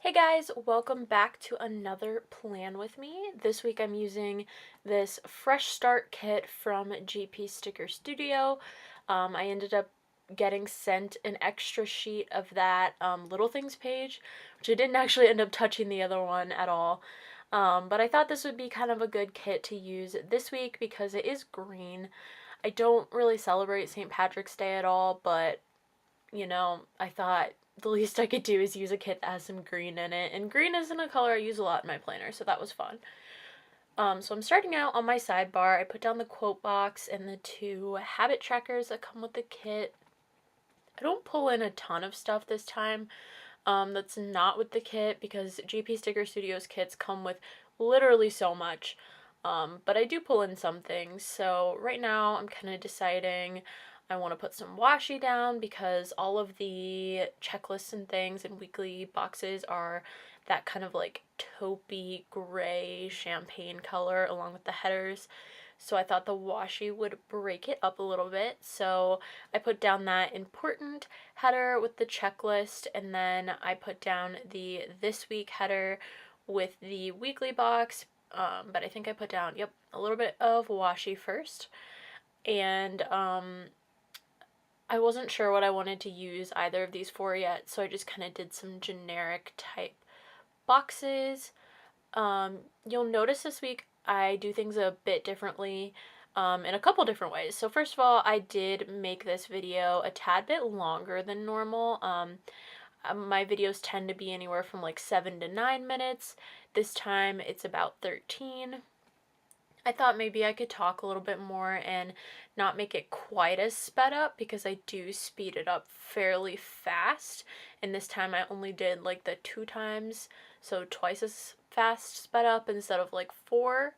Hey guys, welcome back to another plan with me. This week I'm using this Fresh Start kit from GP Sticker Studio. I ended up getting sent an extra sheet of that Little Things page, which I didn't actually end up touching the other one at all. But I thought this would be kind of a good kit to use this week because it is green. I don't really celebrate St. Patrick's Day at all, but I thought the least I could do is use a kit that has some green in it, and green isn't a color I use a lot in my planner, so that was fun. So I'm starting out on my sidebar. I put down the quote box and the two habit trackers that come with the kit. I don't pull in a ton of stuff this time that's not with the kit because GP Sticker Studios kits come with literally so much. But I do pull in some things. So right now I'm kind of deciding I want to put some washi down because all of the checklists and things and weekly boxes are that kind of like taupey gray champagne color along with the headers. So I thought the washi would break it up a little bit. So I put down that important header with the checklist, and then I put down the this week header with the weekly box. But I think I put down, a little bit of washi first. And I wasn't sure what I wanted to use either of these for yet, so I just kind of did some generic type boxes. You'll notice this week I do things a bit differently in a couple different ways. So first of all, I did make this video a tad bit longer than normal. My videos tend to be anywhere from like 7 to 9 minutes. This time it's about 13. I thought maybe I could talk a little bit more and not make it quite as sped up because I do speed it up fairly fast. And this time I only did like the 2 times, so twice as fast sped up instead of like 4.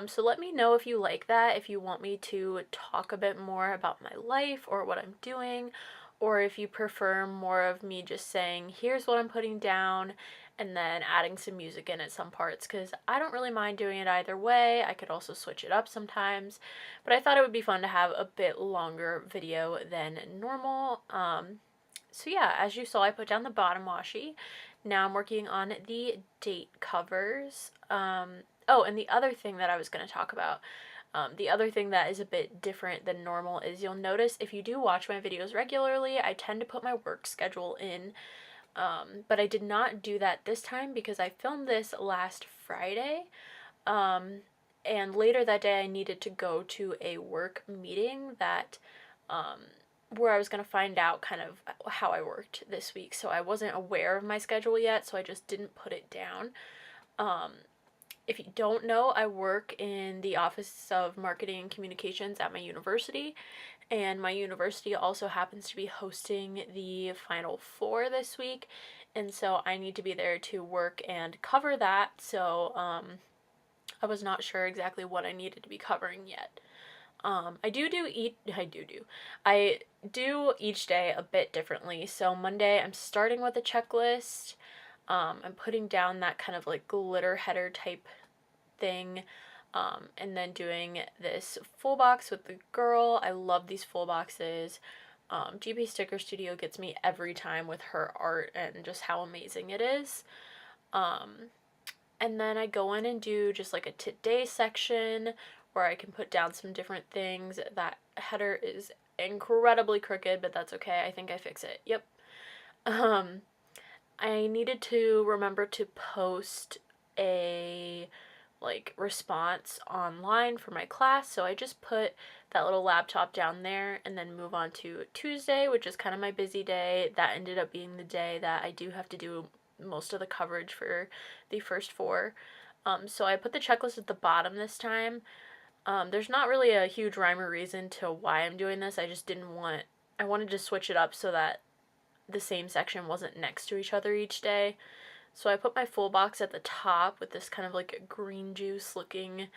So let me know if you like that, if you want me to talk a bit more about my life or what I'm doing, or if you prefer more of me just saying, here's what I'm putting down, and then adding some music in at some parts, because I don't really mind doing it either way. I could also switch it up sometimes, but I thought it would be fun to have a bit longer video than normal. So yeah, as you saw, I put down the bottom washi. Now I'm working on the date covers. Oh, and the other thing that I was going to talk about, the other thing that is a bit different than normal is you'll notice if you do watch my videos regularly, I tend to put my work schedule in. But I did not do that this time because I filmed this last Friday. And later that day I needed to go to a work meeting that where I was going to find out kind of how I worked this week. So I wasn't aware of my schedule yet, so I just didn't put it down. If you don't know, I work in the Office of Marketing and Communications at my university, and my university also happens to be hosting the Final Four this week, and so I need to be there to work and cover that, so I was not sure exactly what I needed to be covering yet. I do each day a bit differently. So Monday I'm starting with a checklist. I'm putting down that kind of like glitter header type thing, and then doing this full box with the girl. I love these full boxes. GP Sticker Studio gets me every time with her art and just how amazing it is. And then I go in and do just like a today section where I can put down some different things. That header is incredibly crooked, but that's okay. I think I fix it. Yep. I needed to remember to post a like response online for my class, so I just put that little laptop down there and then move on to Tuesday, which is kind of my busy day. That ended up being the day that I do have to do most of the coverage for the first 4. So I put the checklist at the bottom this time. There's not really a huge rhyme or reason to why I'm doing this. I wanted to switch it up so that the same section wasn't next to each other each day. So I put my full box at the top with this kind of like green juice looking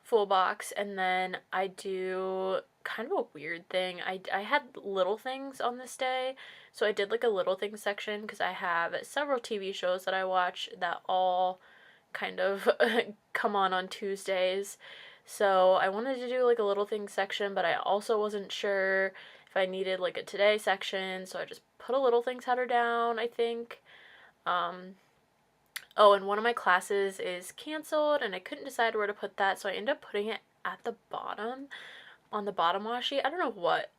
full box, and then I do kind of a weird thing. I had little things on this day, so I did like a little things section because I have several TV shows that I watch that all kind of come on Tuesdays. So I wanted to do like a little things section, but I also wasn't sure if I needed like a today section, so I just put a little things header down, I think. Oh, and one of my classes is canceled and I couldn't decide where to put that, so I ended up putting it at the bottom on the bottom washi. I don't know what.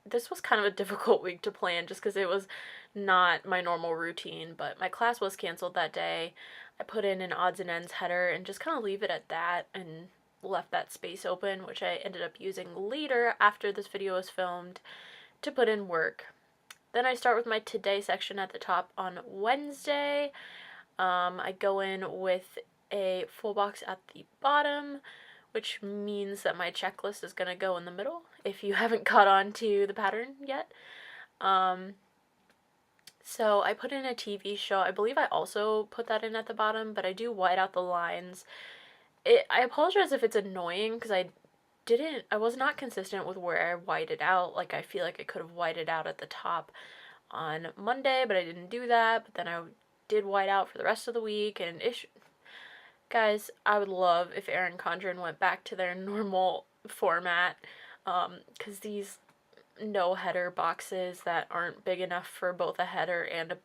This was kind of a difficult week to plan just because it was not my normal routine, but my class was canceled that day. I put in an odds and ends header and just kind of leave it at that and left that space open, which I ended up using later after this video was filmed to put in work. Then I start with my today section at the top on Wednesday. I go in with a full box at the bottom, which means that my checklist is going to go in the middle if you haven't caught on to the pattern yet. So I put in a TV show. I believe I also put that in at the bottom, but I do white out the lines. I apologize if it's annoying because I was not consistent with where I whited out. Like, I feel like I could have whited out at the top on Monday, but I didn't do that. But then I did white out for the rest of the week, and guys, I would love if Erin Condren went back to their normal format, because these no header boxes that aren't big enough for both a header and a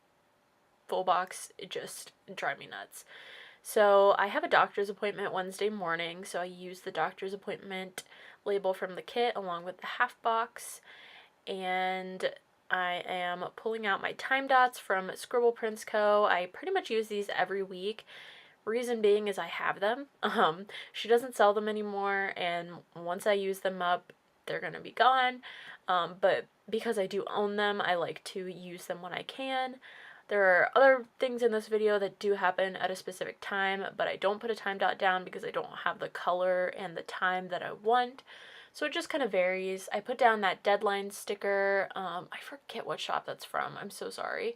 full box, it just drive me nuts. So I have a doctor's appointment Wednesday morning, so I use the doctor's appointment label from the kit along with the half box, and I am pulling out my time dots from Scribble Prints Co. I pretty much use these every week. Reason being is I have them. She doesn't sell them anymore, and once I use them up, they're gonna be gone. But because I do own them, I like to use them when I can. There are other things in this video that do happen at a specific time, but I don't put a time dot down because I don't have the color and the time that I want. So it just kind of varies. I put down that deadline sticker. I forget what shop that's from. I'm so sorry.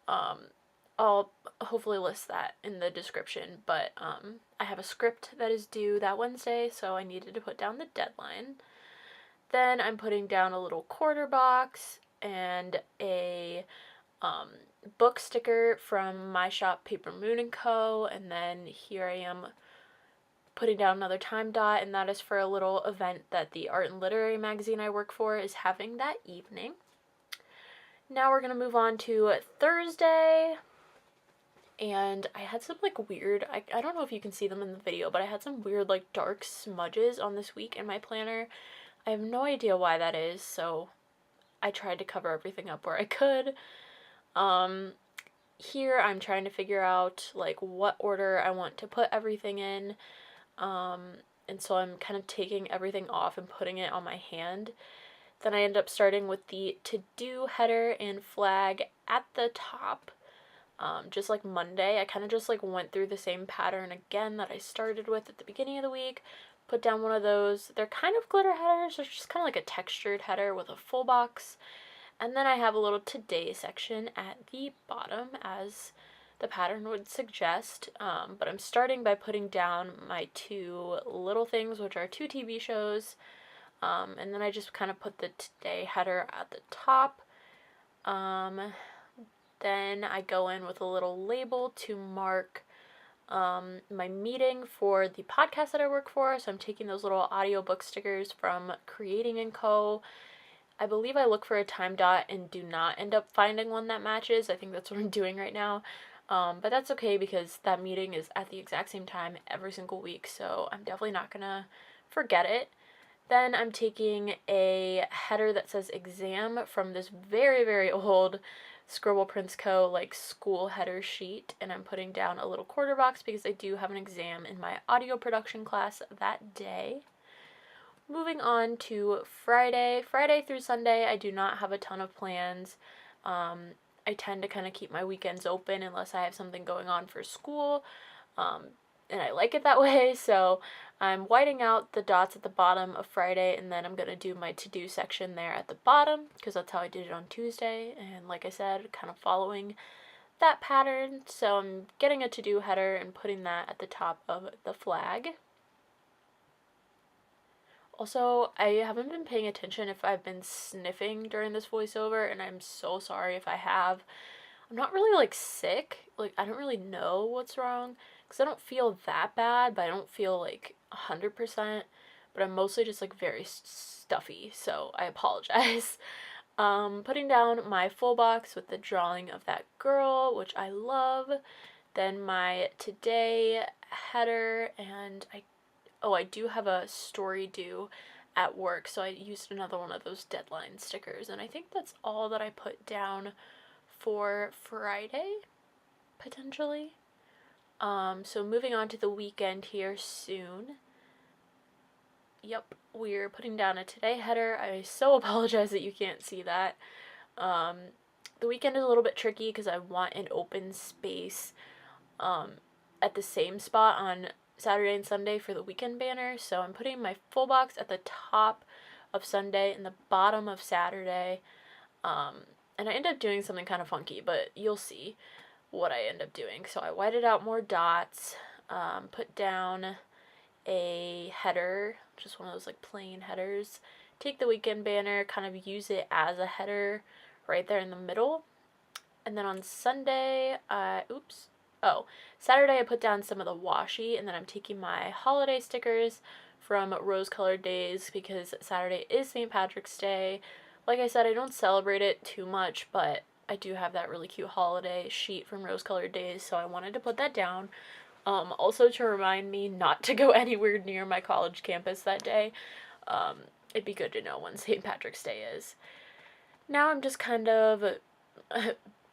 I'll hopefully list that in the description, but I have a script that is due that Wednesday, so I needed to put down the deadline. Then I'm putting down a little quarter box and a book sticker from my shop, PWMM Co. And then here I am putting down another time dot, and that is for a little event that the art and literary magazine I work for is having that evening. Now we're going to move on to Thursday. And I had some like weird, I don't know if you can see them in the video, but I had some weird like dark smudges on this week in my planner. I have no idea why that is, so I tried to cover everything up where I could. Here I'm trying to figure out like what order I want to put everything in. And so I'm kind of taking everything off and putting it on my hand. Then I end up starting with the to-do header and flag at the top. Just like Monday, I kind of just like went through the same pattern again that I started with at the beginning of the week. Put down one of those. They're kind of glitter headers. They're just kind of like a textured header with a full box. And then I have a little today section at the bottom as the pattern would suggest. But I'm starting by putting down my two little things, which are two TV shows. And then I just kind of put the today header at the top. Then I go in with a little label to mark my meeting for the podcast that I work for. So I'm taking those little audiobook stickers from Creating & Co. I believe I look for a time dot and do not end up finding one that matches. I think that's what I'm doing right now. But that's okay because that meeting is at the exact same time every single week, so I'm definitely not gonna forget it. Then I'm taking a header that says exam from this very, very old Scribble Prints Co. like school header sheet, and I'm putting down a little quarter box because I do have an exam in my audio production class that day. Moving on to Friday. Friday through Sunday, I do not have a ton of plans. I tend to kind of keep my weekends open unless I have something going on for school, and I like it that way, so I'm whiting out the dots at the bottom of Friday, and then I'm going to do my to-do section there at the bottom, because that's how I did it on Tuesday, and like I said, kind of following that pattern. So I'm getting a to-do header and putting that at the top of the flag. Also, I haven't been paying attention if I've been sniffing during this voiceover, and I'm so sorry if I have. I'm not really like sick, like I don't really know what's wrong, because I don't feel that bad, but I don't feel like 100%, but I'm mostly just like very stuffy, so I apologize. Putting down my full box with the drawing of that girl, which I love. Then my today header, and I do have a story due at work, so I used another one of those deadline stickers, and I think that's all that I put down for Friday, potentially. So moving on to the weekend here soon. Yep, we're putting down a today header. I so apologize that you can't see that. The weekend is a little bit tricky because I want an open space at the same spot on Saturday and Sunday for the weekend banner. So I'm putting my full box at the top of Sunday and the bottom of Saturday. And I end up doing something kind of funky, but you'll see what I end up doing. So I whited out more dots, put down a header, just one of those like plain headers. Take the weekend banner, kind of use it as a header right there in the middle. And then on Sunday, Saturday I put down some of the washi, and then I'm taking my holiday stickers from Rose Colored Days because Saturday is St. Patrick's Day. Like I said, I don't celebrate it too much, but I do have that really cute holiday sheet from Rose Colored Days, so I wanted to put that down. Also to remind me not to go anywhere near my college campus that day. It'd be good to know when St. Patrick's Day is. Now I'm just kind of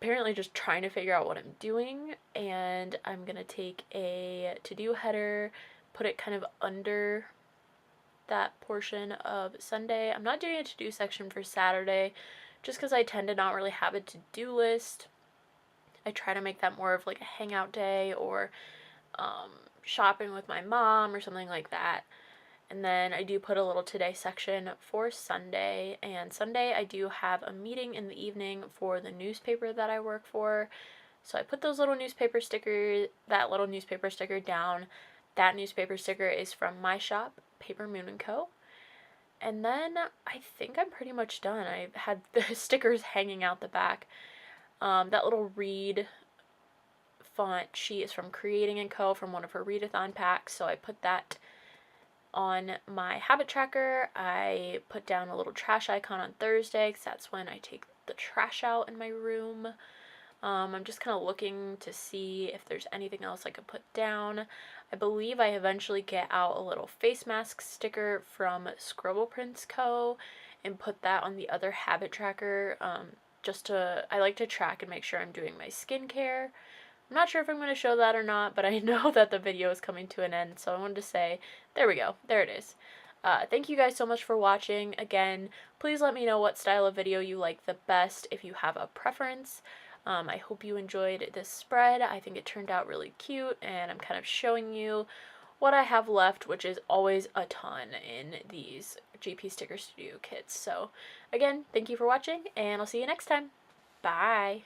apparently just trying to figure out what I'm doing, and I'm gonna take a to-do header, put it kind of under that portion of Sunday. I'm not doing a to-do section for Saturday just because I tend to not really have a to-do list. I try to make that more of like a hangout day or shopping with my mom or something like that. And then I do put a little today section for Sunday, and Sunday I do have a meeting in the evening for the newspaper that I work for. So I put those little newspaper stickers, that little newspaper sticker down. That newspaper sticker is from my shop, PWMM Co. And then I think I'm pretty much done. I had the stickers hanging out the back. That little read font sheet is from Creating & Co. from one of her readathon packs, so I put that on my habit tracker. I put down a little trash icon on Thursday because that's when I take the trash out in my room. I'm just kind of looking to see if there's anything else I could put down. I believe I eventually get out a little face mask sticker from Scribble Prints Co. and put that on the other habit tracker. I like to track and make sure I'm doing my skincare. I'm not sure if I'm going to show that or not, but I know that the video is coming to an end, so I wanted to say, there we go, there it is. Thank you guys so much for watching. Again, please let me know what style of video you like the best if you have a preference. I hope you enjoyed this spread. I think it turned out really cute, and I'm kind of showing you what I have left, which is always a ton in these GP Sticker Studio kits. So, again, thank you for watching, and I'll see you next time. Bye!